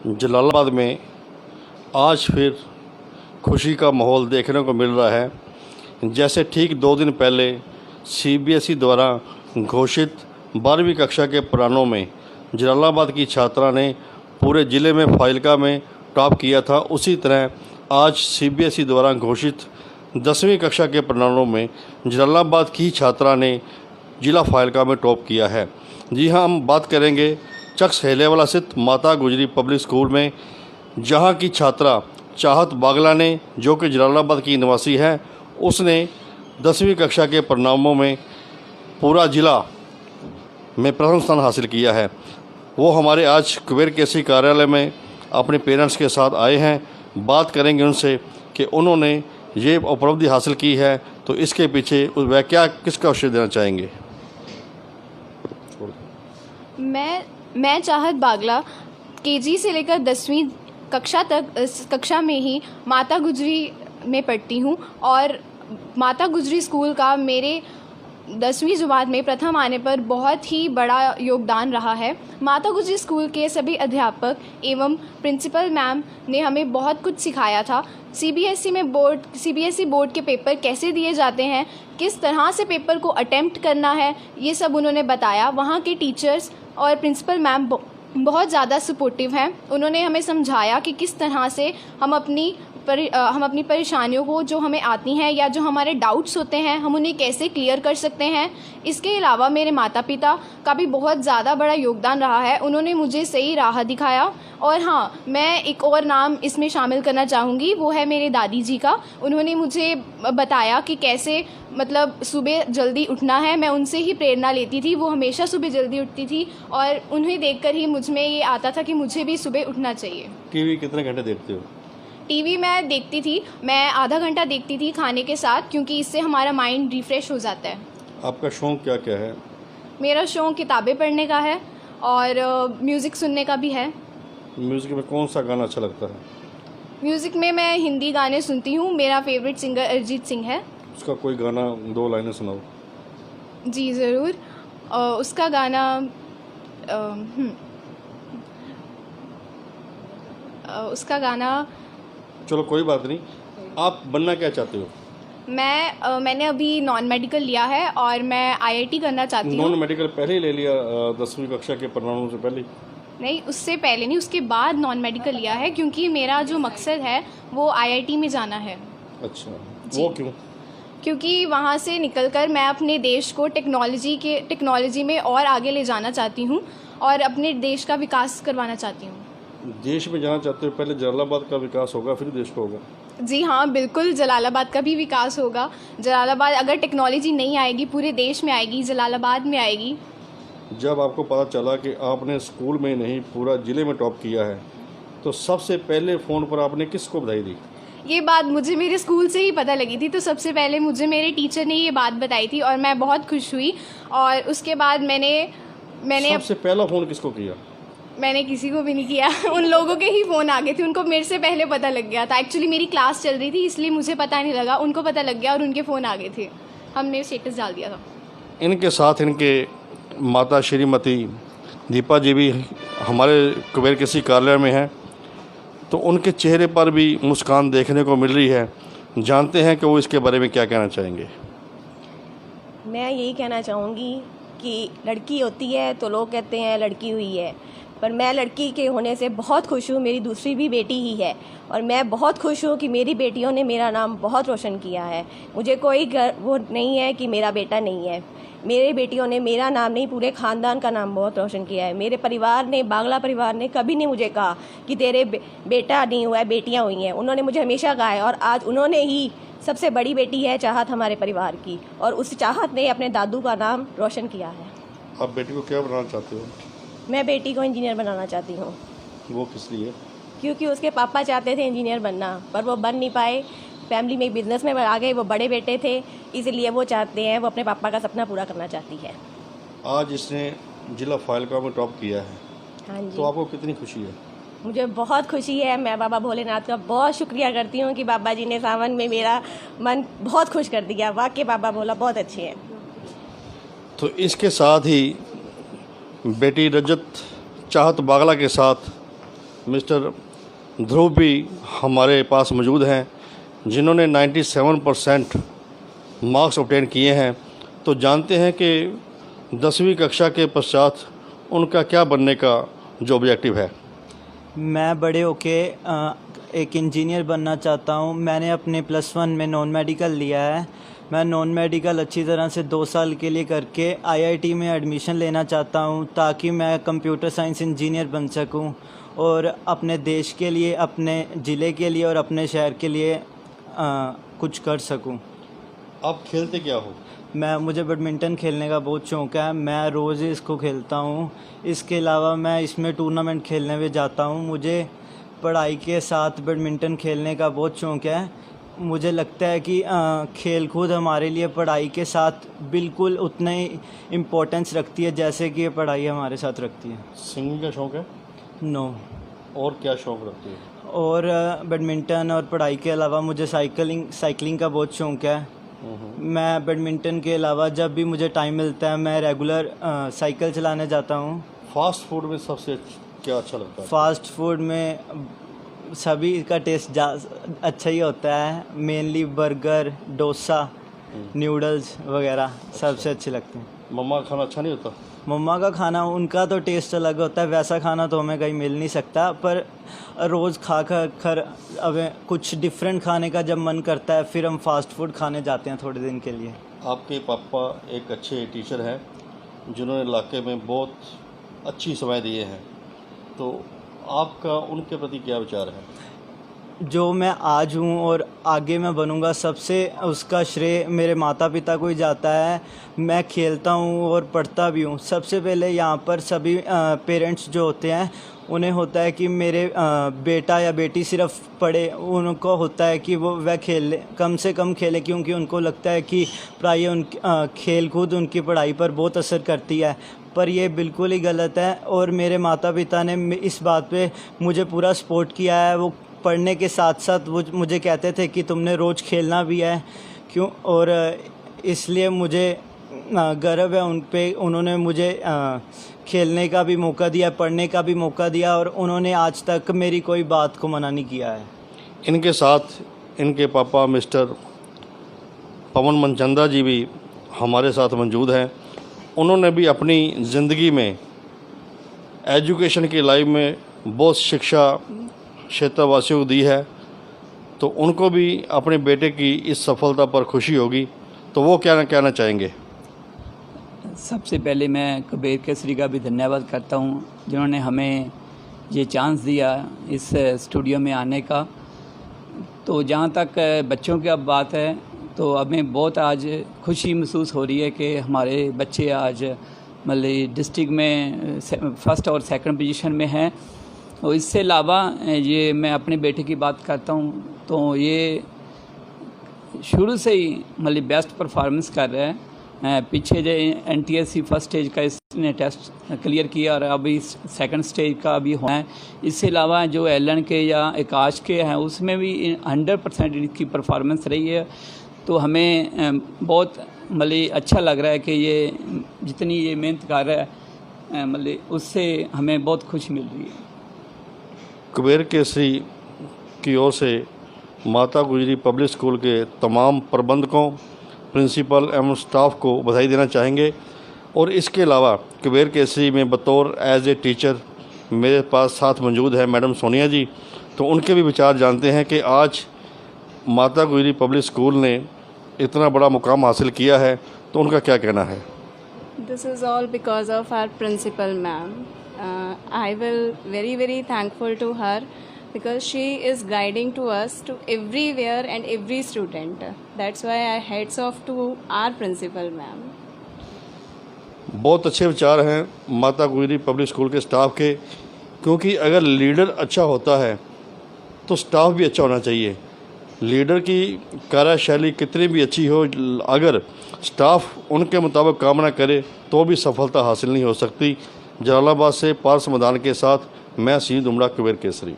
जलालाबाद में आज फिर खुशी का माहौल देखने को मिल रहा है। जैसे ठीक 2 दिन पहले सीबीएसई द्वारा घोषित 12वीं कक्षा के परिणामों में जलालाबाद की छात्रा ने पूरे ज़िले में फाजिल्का में टॉप किया था, उसी तरह आज सीबीएसई द्वारा घोषित 10वीं कक्षा के परिणामों में जलालाबाद की छात्रा ने जिला फाजिल्का में टॉप किया है। जी हाँ, हम बात करेंगे चक्स हेलेवाला स्थित माता गुजरी पब्लिक स्कूल में, जहां की छात्रा चाहत बागला ने, जो कि जलालाबाद की निवासी है, उसने 10वीं कक्षा के परिणामों में पूरा ज़िला में प्रथम स्थान हासिल किया है। वो हमारे आज कुबेर केसी कार्यालय में अपने पेरेंट्स के साथ आए हैं। बात करेंगे उनसे कि उन्होंने ये उपलब्धि हासिल की है तो इसके पीछे वह क्या किसका श्रेय देना चाहेंगे। मैं चाहत बागला केजी से लेकर 10वीं कक्षा तक इस कक्षा में ही माता गुजरी में पढ़ती हूँ और माता गुजरी स्कूल का मेरे 10वीं जमात में प्रथम आने पर बहुत ही बड़ा योगदान रहा है। माता गुजरी स्कूल के सभी अध्यापक एवं प्रिंसिपल मैम ने हमें बहुत कुछ सिखाया था। सीबीएसई बोर्ड के पेपर कैसे दिए जाते हैं, किस तरह से पेपर को अटेम्प्ट करना है, ये सब उन्होंने बताया। वहाँ के टीचर्स और प्रिंसिपल मैम बहुत ज़्यादा सपोर्टिव हैं। उन्होंने हमें समझाया कि किस तरह से हम अपनी परेशानियों को जो हमें आती हैं या जो हमारे डाउट्स होते हैं हम उन्हें कैसे क्लियर कर सकते हैं। इसके अलावा मेरे माता पिता का भी बहुत ज़्यादा बड़ा योगदान रहा है। उन्होंने मुझे सही राह दिखाया। और हाँ, मैं एक और नाम इसमें शामिल करना चाहूँगी, वो है मेरे दादी जी का। उन्होंने मुझे बताया कि कैसे सुबह जल्दी उठना है। मैं उनसे ही प्रेरणा लेती थी। वो हमेशा सुबह जल्दी उठती थी और उन्हें देखकर ही मुझ में ये आता था कि मुझे भी सुबह उठना चाहिए। टीवी कितने घंटे देखते हो? टीवी मैं देखती थी, मैं आधा घंटा देखती थी खाने के साथ, क्योंकि इससे हमारा माइंड रिफ़्रेश हो जाता है। आपका शौक़ क्या क्या है? मेरा शौक़ किताबें पढ़ने का है और म्यूज़िक सुनने का भी है। म्यूज़िक में कौन सा गाना अच्छा लगता है? म्यूज़िक में मैं हिंदी गाने सुनती हूँ। मेरा फेवरेट सिंगर अरिजीत सिंह है। उसका कोई गाना 2 लाइनें सुनाओ। जी ज़रूर। उसका गाना उसका गाना चलो कोई बात नहीं। आप बनना क्या चाहते हो? मैंने अभी नॉन मेडिकल लिया है और मैं आईआईटी करना चाहती हूँ। नॉन मेडिकल पहले ही ले लिया 10वीं कक्षा के परिणामों से पहले? नहीं, उससे पहले नहीं, उसके बाद नॉन मेडिकल लिया है, क्योंकि मेरा जो मकसद है वो आईआईटी में जाना है। अच्छा, वो क्यों? क्योंकि वहाँ से निकलकर मैं अपने देश को टेक्नोलॉजी में और आगे ले जाना चाहती हूँ और अपने देश का विकास करवाना चाहती हूँ। देश में जाना चाहते हो, पहले जलालाबाद का विकास होगा फिर देश का होगा? जी हाँ, बिल्कुल, जलालाबाद का भी विकास होगा। जलालाबाद अगर टेक्नोलॉजी नहीं आएगी पूरे देश में आएगी, जलालाबाद में आएगी। जब आपको पता चला कि आपने स्कूल में नहीं पूरा ज़िले में टॉप किया है, तो सबसे पहले फ़ोन पर आपने किसको बधाई दी? ये बात मुझे मेरे स्कूल से ही पता लगी थी, तो सबसे पहले मुझे मेरे टीचर ने ये बात बताई थी और मैं बहुत खुश हुई। और उसके बाद मैंने सबसे पहला फ़ोन किसको किया? मैंने किसी को भी नहीं किया। उन लोगों के ही फ़ोन आ गए थे, उनको मेरे से पहले पता लग गया था। एक्चुअली मेरी क्लास चल रही थी, इसलिए मुझे पता नहीं लगा, उनको पता लग गया और उनके फ़ोन आ गए थे। हमने स्टेटस डाल दिया था। इनके साथ इनके माता श्रीमती दीपा जी भी हमारे कुबेर केसी कार्यालय में हैं, तो उनके चेहरे पर भी मुस्कान देखने को मिल रही है। जानते हैं कि वो इसके बारे में क्या कहना चाहेंगे। मैं यही कहना चाहूँगी कि लड़की होती है तो लोग कहते हैं लड़की हुई है, पर मैं लड़की के होने से बहुत खुश हूँ। मेरी दूसरी भी बेटी ही है और मैं बहुत खुश हूँ कि मेरी बेटियों ने मेरा नाम बहुत रोशन किया है। मुझे कोई वो नहीं है कि मेरा बेटा नहीं है। मेरे बेटियों ने मेरा नाम नहीं, पूरे ख़ानदान का नाम बहुत रोशन किया है। मेरे परिवार ने, बागला परिवार ने कभी नहीं मुझे कहा कि तेरे बेटा नहीं हुआ है, बेटियाँ हुई हैं। उन्होंने मुझे हमेशा कहा है और आज उन्होंने ही, सबसे बड़ी बेटी है चाहत हमारे परिवार की, और उस चाहत ने अपने दादू का नाम रोशन किया है। आप बेटी को क्या बनाना चाहते हो? मैं बेटी को इंजीनियर बनाना चाहती हूँ। वो किस लिए? क्योंकि उसके पापा चाहते थे इंजीनियर बनना, पर वो बन नहीं पाए। फैमिली में बिजनेस में आ गए, वो बड़े बेटे थे, इसलिए वो चाहते हैं, वो अपने पापा का सपना पूरा करना चाहती है। आज इसने जिला फाजिल्का में टॉप किया है। हाँ जी। तो आपको कितनी खुशी है? मुझे बहुत खुशी है। मैं बाबा भोलेनाथ का बहुत शुक्रिया करती हूँ कि बाबा जी ने सावन में मेरा मन बहुत खुश कर दिया। वाकई बाबा भोला बहुत अच्छे हैं। तो इसके साथ ही बेटी रजत चाहत बागला के साथ मिस्टर ध्रुव भी हमारे पास मौजूद हैं, जिन्होंने 97% मार्क्स ऑब्टेन किए हैं। तो जानते हैं कि 10वीं कक्षा के पश्चात उनका क्या बनने का जो ऑब्जेक्टिव है। मैं बड़े होके एक इंजीनियर बनना चाहता हूँ। मैंने अपने +1 में नॉन मेडिकल लिया है। मैं नॉन मेडिकल अच्छी तरह से 2 साल के लिए करके आईआईटी में एडमिशन लेना चाहता हूँ, ताकि मैं कंप्यूटर साइंस इंजीनियर बन सकूँ और अपने देश के लिए, अपने ज़िले के लिए और अपने शहर के लिए कुछ कर सकूँ। आप खेलते क्या हो? मुझे बैडमिंटन खेलने का बहुत शौक़ है। मैं रोज़ इसको खेलता हूँ। इसके अलावा मैं इसमें टूर्नामेंट खेलने भी जाता हूँ। मुझे पढ़ाई के साथ बैडमिंटन खेलने का बहुत शौक़ है। मुझे लगता है कि खेल कूद हमारे लिए पढ़ाई के साथ बिल्कुल उतना ही इम्पोर्टेंस रखती है जैसे कि ये पढ़ाई हमारे साथ रखती है। सिंगिंग का शौक़ है? नो। और क्या शौक़ रखती है? और बैडमिंटन और पढ़ाई के अलावा मुझे साइकिलिंग का बहुत शौक़ है। मैं बैडमिंटन के अलावा जब भी मुझे टाइम मिलता है मैं रेगुलर साइकिल चलाने जाता हूँ। फास्ट फूड में सबसे क्या अच्छा लगता है? फास्ट फूड में सभी का टेस्ट अच्छा ही होता है। मेनली बर्गर, डोसा, नूडल्स वगैरह सबसे अच्छे लगते हैं। मम्मा का खाना अच्छा नहीं होता? मम्मा का खाना, उनका तो टेस्ट अलग होता है। वैसा खाना तो हमें कहीं मिल नहीं सकता, पर रोज़ खा कर अब कुछ डिफरेंट खाने का जब मन करता है फिर हम फास्ट फूड खाने जाते हैं थोड़े दिन के लिए। आपके पापा एक अच्छे टीचर हैं, जिन्होंने इलाके में बहुत अच्छी सेवाएं दिए हैं, तो आपका उनके प्रति क्या विचार है? जो मैं आज हूँ और आगे मैं बनूँगा, सबसे उसका श्रेय मेरे माता पिता को ही जाता है। मैं खेलता हूँ और पढ़ता भी हूँ। सबसे पहले यहाँ पर सभी पेरेंट्स जो होते हैं उन्हें होता है कि मेरे बेटा या बेटी सिर्फ पढ़े, उनको होता है कि वह खेले, कम से कम खेले, क्योंकि उनको लगता है कि पढ़ाई खेल कूद उनकी पढ़ाई पर बहुत असर करती है। पर ये बिल्कुल ही गलत है और मेरे माता पिता ने इस बात पे मुझे पूरा सपोर्ट किया है। वो पढ़ने के साथ साथ वो मुझे कहते थे कि तुमने रोज़ खेलना भी है क्यों, और इसलिए मुझे गर्व है उन पे। उन्होंने मुझे खेलने का भी मौका दिया, पढ़ने का भी मौका दिया, और उन्होंने आज तक मेरी कोई बात को मना नहीं किया है। इनके साथ इनके पापा मिस्टर पवन मनचंदा जी भी हमारे साथ मौजूद हैं। उन्होंने भी अपनी ज़िंदगी में एजुकेशन की लाइफ में बहुत शिक्षा क्षेत्रवासियों को दी है, तो उनको भी अपने बेटे की इस सफलता पर खुशी होगी। तो वो क्या कहना चाहेंगे? सबसे पहले मैं कबीर केसरी का भी धन्यवाद करता हूँ, जिन्होंने हमें ये चांस दिया इस स्टूडियो में आने का। तो जहाँ तक बच्चों की अब बात है, तो हमें बहुत आज खुशी महसूस हो रही है कि हमारे बच्चे आज मतलब डिस्ट्रिक्ट में फर्स्ट और सेकंड पोजीशन में हैं। और इससे अलावा ये मैं अपने बेटे की बात करता हूँ, तो ये शुरू से ही मतलब बेस्ट परफॉर्मेंस कर रहा है। पीछे जो NTSC फर्स्ट स्टेज का इसने टेस्ट क्लियर किया और अभी सेकंड स्टेज का भी होना है। इससे अलावा जो एलन के या आकाश के हैं उसमें भी 100% इनकी परफॉर्मेंस रही है। तो हमें बहुत मतलब अच्छा लग रहा है कि ये जितनी ये मेहनत कर रहा है मतलब उससे हमें बहुत खुशी मिल रही है। कबीर केसरी की ओर से माता गुजरी पब्लिक स्कूल के तमाम प्रबंधकों, प्रिंसिपल एवं स्टाफ को बधाई देना चाहेंगे। और इसके अलावा कबीर केसरी में बतौर एज ए टीचर मेरे पास साथ मौजूद है मैडम सोनिया जी, तो उनके भी विचार जानते हैं कि आज माता गुजरी पब्लिक स्कूल ने इतना बड़ा मुकाम हासिल किया है, तो उनका क्या कहना है? This is all because of our principal ma'am. I will very thankful to her because she is guiding to us to everywhere and every student. That's why I hats off to our principal ma'am. बहुत अच्छे विचार हैं माता गुजरी public school के staff के, क्योंकि अगर लीडर अच्छा होता है तो स्टाफ भी अच्छा होना चाहिए। लीडर की कार्यशैली कितनी भी अच्छी हो, अगर स्टाफ उनके मुताबिक काम ना करे तो भी सफलता हासिल नहीं हो सकती। जलालाबाद से पार्स मैदान के साथ मैं सी दुमड़ा कबीर केसरी।